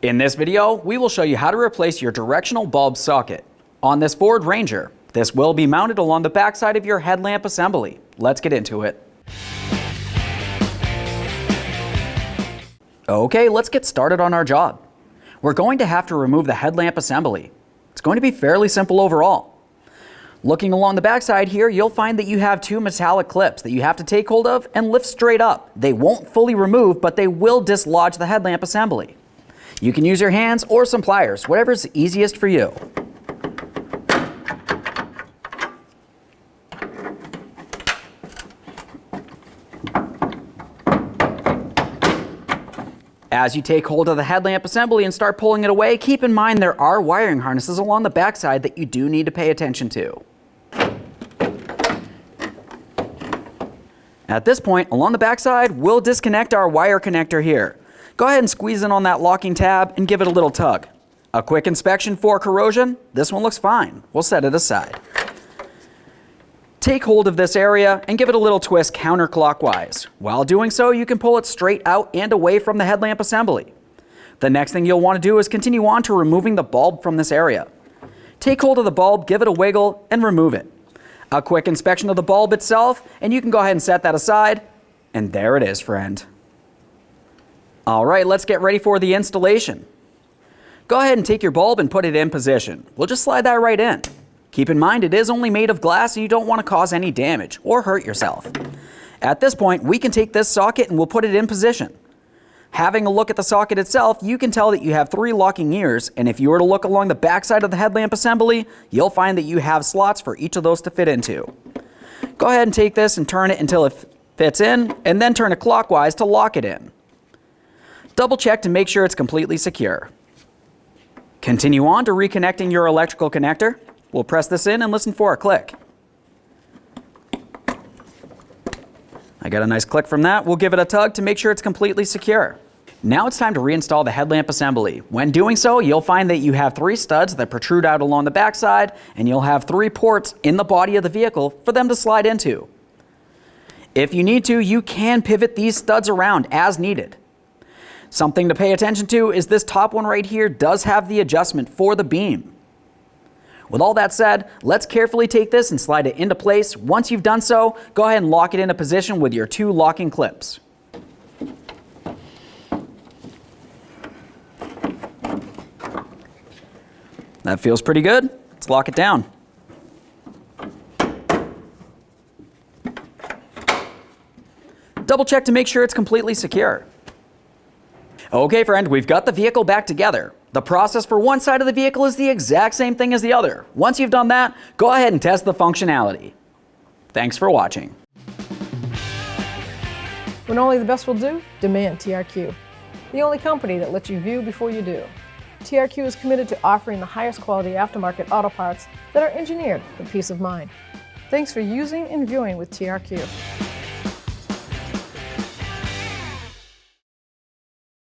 In this video, we will show you how to replace your directional bulb socket. On this Ford Ranger, this will be mounted along the backside of your headlamp assembly. Let's get into it. Okay, let's get started on our job. We're going to have to remove the headlamp assembly. It's going to be fairly simple overall. Looking along the backside here, you'll find that you have two metallic clips that you have to take hold of and lift straight up. They won't fully remove, but they will dislodge the headlamp assembly. You can use your hands or some pliers, whatever's easiest for you. As you take hold of the headlamp assembly and start pulling it away, keep in mind there are wiring harnesses along the backside that you do need to pay attention to. At this point, along the backside, we'll disconnect our wire connector here. Go ahead and squeeze in on that locking tab and give it a little tug. A quick inspection for corrosion. This one looks fine. We'll set it aside. Take hold of this area and give it a little twist counterclockwise. While doing so, you can pull it straight out and away from the headlamp assembly. The next thing you'll want to do is continue on to removing the bulb from this area. Take hold of the bulb, give it a wiggle, and remove it. A quick inspection of the bulb itself, and you can go ahead and set that aside. And there it is, friend. All right, let's get ready for the installation. Go ahead and take your bulb and put it in position. We'll just slide that right in. Keep in mind it is only made of glass and you don't want to cause any damage or hurt yourself. At this point, we can take this socket and we'll put it in position. Having a look at the socket itself, you can tell that you have 3 locking ears, and if you were to look along the backside of the headlamp assembly, you'll find that you have slots for each of those to fit into. Go ahead and take this and turn it until it fits in, and then turn it clockwise to lock it in. Double check to make sure it's completely secure. Continue on to reconnecting your electrical connector. We'll press this in and listen for a click. I got a nice click from that. We'll give it a tug to make sure it's completely secure. Now it's time to reinstall the headlamp assembly. When doing so, you'll find that you have 3 studs that protrude out along the backside, and you'll have 3 ports in the body of the vehicle for them to slide into. If you need to, you can pivot these studs around as needed. Something to pay attention to is this top one right here does have the adjustment for the beam. With all that said, let's carefully take this and slide it into place. Once you've done so, go ahead and lock it into position with your 2 locking clips. That feels pretty good. Let's lock it down. Double check to make sure it's completely secure. Okay, friend, we've got the vehicle back together. The process for one side of the vehicle is the exact same thing as the other. Once you've done that, go ahead and test the functionality. Thanks for watching. When only the best will do, demand TRQ. The only company that lets you view before you do. TRQ is committed to offering the highest quality aftermarket auto parts that are engineered for peace of mind. Thanks for using and viewing with TRQ.